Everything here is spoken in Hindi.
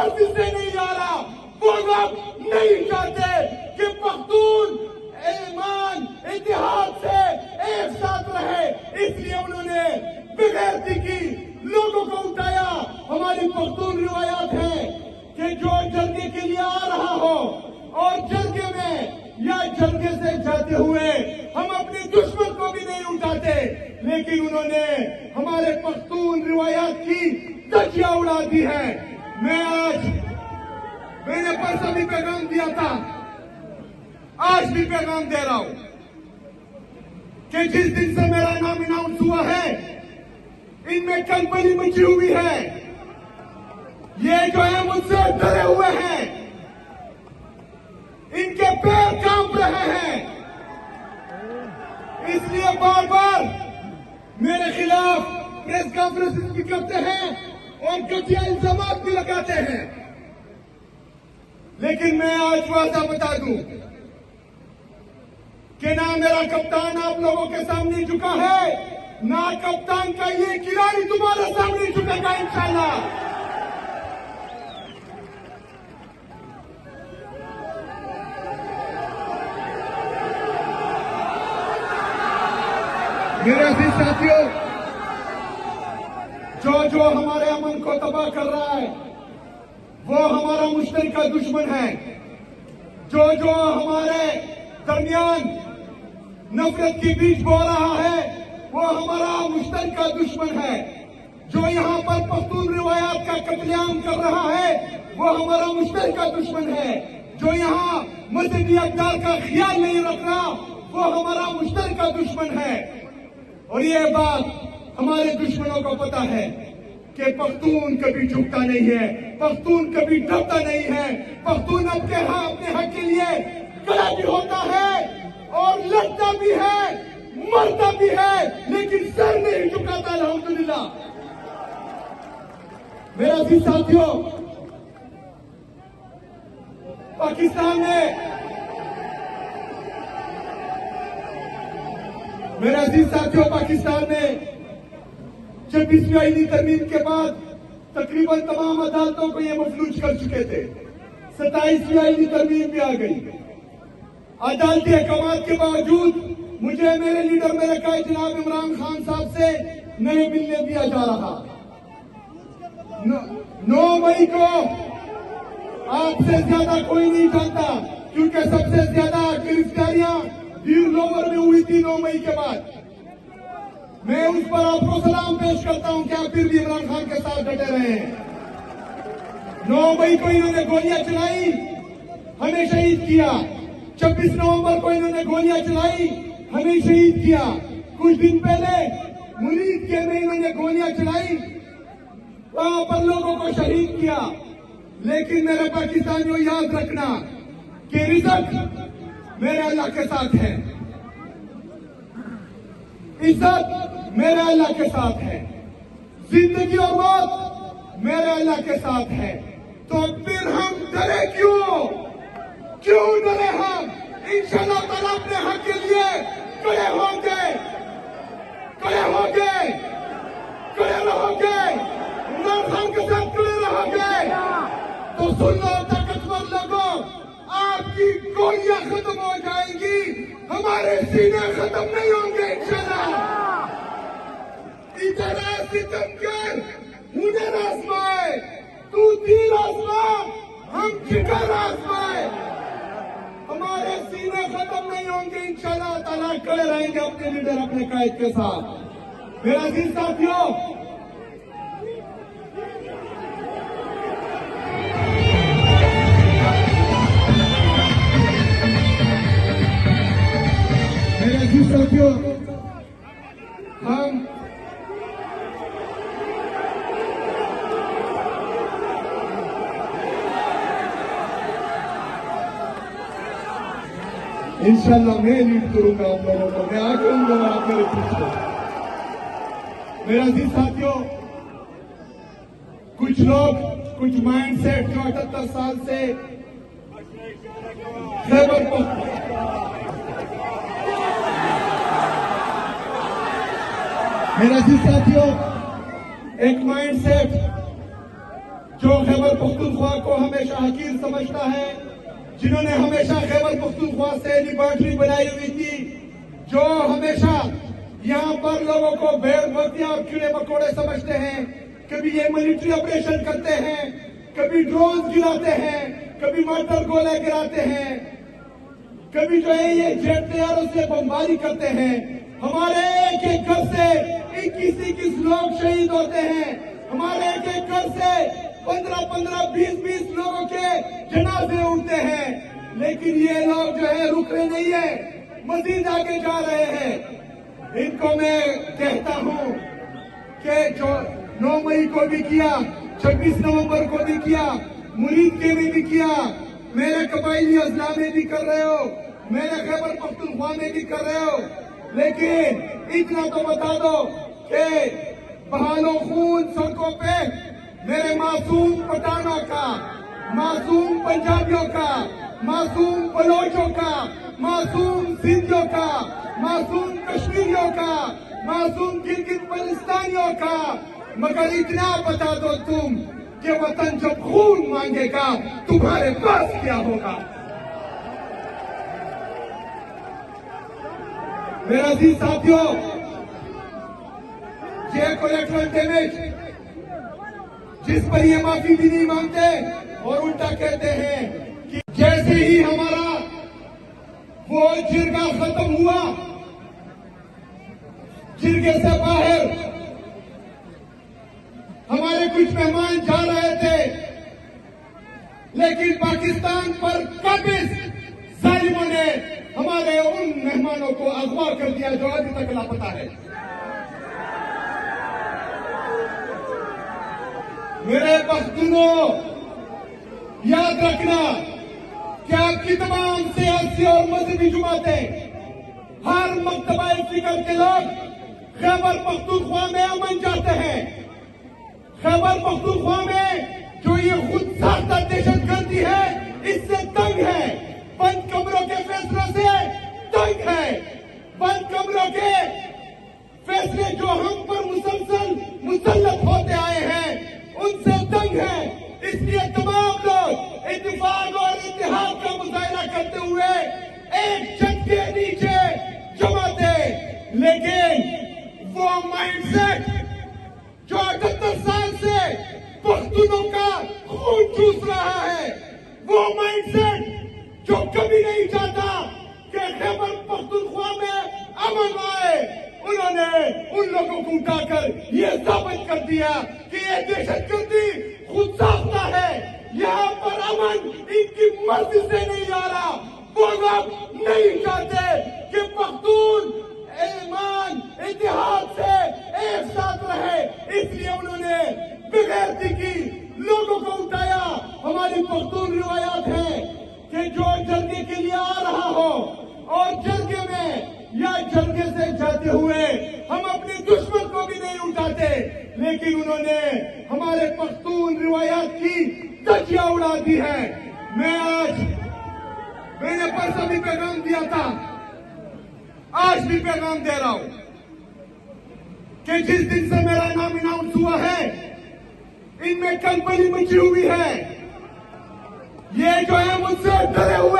मर्जी से नहीं आ रहा। वो लोग नहीं चाहते कि पख्तून ईमान इतिहाद से एक साथ रहे, इसलिए उन्होंने बेगैरती की, लोगों को उठाया। हमारी पख्तून रिवायात है कि जो जरगे के लिए आ रहा हो और जरगे में या जरगे से जाते हुए हम अपने दुश्मन को भी नहीं उठाते, लेकिन उन्होंने हमारे पख्तून रिवायात की धज्जियां उड़ा दी है। मैंने परसों भी पैगाम दिया था, आज भी पैगाम दे रहा हूं कि जिस दिन से मेरा नाम अनाउंस हुआ है, इनमें कलबली मची हुई है। ये जो है मुझसे डरे हुए हैं, इनके पैर कांप रहे हैं, इसलिए बार बार मेरे खिलाफ प्रेस कॉन्फ्रेंस भी करते हैं और घटिया इल्जाम भी लगाते हैं। लेकिन मैं आज वादा बता दूं कि ना मेरा कप्तान आप लोगों के सामने झुका है, ना कप्तान का ये खिलाड़ी तुम्हारे सामने झुकेगा इंशाल्लाह। मेरे अजीज साथियों, जो हमारे अमन को तबाह कर रहा है वो हमारा मुश्तरका दुश्मन है। जो हमारे दरमियान नफरत के बीच बो रहा है वो हमारा मुश्तरका दुश्मन है। जो यहाँ पर पख्तून रिवायात का कत्लेआम कर रहा है वो हमारा मुश्तरका दुश्मन है। जो यहाँ मजहबी अक़दार का ख्याल नहीं रख रहा वो हमारा मुश्तरका दुश्मन है। और ये बात हमारे दुश्मनों को पता है कि पख्तून कभी झुकता नहीं है, पख्तून कभी डरता नहीं है। पख्तून अपने हक के लिए खड़ा भी होता है और लड़ता भी है, मरता भी है, लेकिन सर नहीं झुकाता अल्हम्दुलिल्लाह। मेरे अजीज साथियों, पाकिस्तान में पाकिस्तान में 26वीं आईनी तरमीम के बाद तकरीबन तमाम अदालतों को ये मफलूज कर चुके थे। 27वीं आईनी तरमीम भी आ गई। अदालती अहकामात के बावजूद मुझे मेरे लीडर मेरे कायद जनाब इमरान खान साहब से नहीं मिलने दिया जा रहा। 9 मई को आपसे ज्यादा कोई नहीं जानता, क्योंकि सबसे ज्यादा गिरफ्तारियां वीर लोवर में हुई थी 9 मई के बाद। मैं उस पर आपको सलाम पेश करता हूं कि आप फिर भी इमरान खान के साथ डटे रहे हैं। 9 मई को इन्होंने गोलियां चलाई, हमें शहीद किया। 26 नवंबर को इन्होंने गोलियां चलाई, हमें शहीद किया। कुछ दिन पहले मुनीद के में इन्होंने गोलियां चलाई, वहां पर लोगों को शहीद किया। लेकिन मेरे पाकिस्तानियों, याद रखना कि रिज़्क़ मेरे अल्लाह के साथ है, इज्जत मेरे अल्लाह के साथ है, जिंदगी और मौत मेरे अल्लाह के साथ है। तो फिर हम डरे क्यों डरे हम? इंशाअल्लाह ताला अपने हक के लिए खड़े होंगे, इमरान खान के साथ खड़े रहोगे। तो सुन लो ताकतवर लोगों, आपकी गोलियां खत्म हो जाएंगी, हमारे सीने खत्म नहीं होंगे इंशाअल्लाह। इतना सितमगर हुनर आजमाए, तू तीर आजमा, हम जिगर आजमाए, हमारे सीने खत्म नहीं होंगे इंशाअल्लाह ताला। खड़े रहेंगे अपने लीडर अपने कायद के साथ। मेरा अजीज साथियों, हम इंशाअल्लाह मैं लीड करूंगा आप लोगों को, मैं आगे हूँ आप मेरे पीछे। मेरे अजीज साथियों, कुछ लोग कुछ माइंड सेट जो 78 साल से खैबर मेरे अजीज साथियों, एक माइंड सेट जो खैबर पख्तूनख्वा को हमेशा हकीर समझता है, जिन्होंने हमेशा खैबर पख्तूनख्वा से लिबर्टी बनाई हुई थी, जो हमेशा यहाँ पर लोगों को बेवकूफियां और कीड़े मकोड़े समझते हैं, कभी ये मिलिट्री ऑपरेशन करते हैं, कभी ड्रोन गिराते हैं, कभी मॉर्टर गोले गिराते हैं, कभी जो है ये जेट तैयारों से बमबारी करते हैं। हमारे एक एक घर से 21-21 लोग शहीद होते हैं। हमारे एक एक घर से 15-15, 20-20 लोगों के जनाजे उठते हैं। लेकिन ये लोग जो है रुक रहे नहीं है, मजीद आगे जा रहे हैं। इनको मैं कहता हूं कि जो 9 मई को भी किया, 26 नवंबर को भी किया, मुरीद के में भी किया, मेरे कबायली अजला में भी कर रहे हो, मेरे खैबर पख्तूनख्वा में भी कर रहे हो। लेकिन इतना तो बता दो कि बहालो खून सड़कों पे मेरे मासूम पठानों का, मासूम पंजाबियों का, मासूम बलोचों का, मासूम सिंधियों का, मासूम कश्मीरियों का, मासूम गिलगित बल्तिस्तानियों का। मगर इतना बता दो तुम कि वतन जब खून मांगेगा तुम्हारे पास क्या होगा। मेरा अजीज साथियों, ये कोलेटरल डैमेज जिस पर ये माफी भी नहीं मांगते और उल्टा कहते हैं कि जैसे ही हमारा वो जिरगा खत्म हुआ, जिरगे से बाहर हमारे कुछ मेहमान जा रहे थे, लेकिन पाकिस्तान पर काबिज जालिमों ने हमारे उन मेहमानों को अगवा कर दिया जो अभी तक लापता है। मेरे पख्तूनों, याद रखना कि आपकी तमाम सियासी और मजहबी जुमातें, हर मकतबा फिक्र के लोग खैबर पख्तूनख्वा में अमन चाहते हैं। खैबर पख्तूनख्वा में जो ये खुद साख्ता दहशतगर्दी है, इससे तंग है। बंद कमरों के फैसलों से तंग है। बंद कमरों के फैसले जो हम पर मुसलसल मुसल्लत होते आए हैं, उनसे तंग है। इसलिए तमाम लोग इत्तेफाक और इत्तेहाद का मुजाहिरा करते हुए एक छत के नीचे जमाते। लेकिन वो माइंडसेट जो 78 साल से पख्तूनों का खून चूस रहा है, वो माइंडसेट जो कभी नहीं चाहता कि खैबर पख्तूनख्वा में अमन आए, उन्होंने उन लोगों को उठाकर ये साबित कर दिया कि ये दहशतगर्दी खुद साख्ता है। यहाँ पर अमन इनकी मर्जी से नहीं आ रहा। वो लोग नहीं चाहते कि पख्तून ईमान इतिहाद से एक साथ रहे, इसलिए उन्होंने बेगैरती की, लोगों को उठाया। हमारी पख्तून रिवायात है कि जो जरगे के लिए आ रहा हो और जरगे में या जरगे से जाते हुए हम अपने दुश्मन को भी नहीं उठाते, लेकिन उन्होंने हमारे पख्तून रिवायात की धज्जियां उड़ा दी है। मैंने परसों भी पैगाम दिया था, आज भी पैगाम दे रहा हूं कि जिस दिन से मेरा नाम अनाउंस हुआ है, इनमें कलबली मची हुई है। ये जो है मुझसे डरे हुए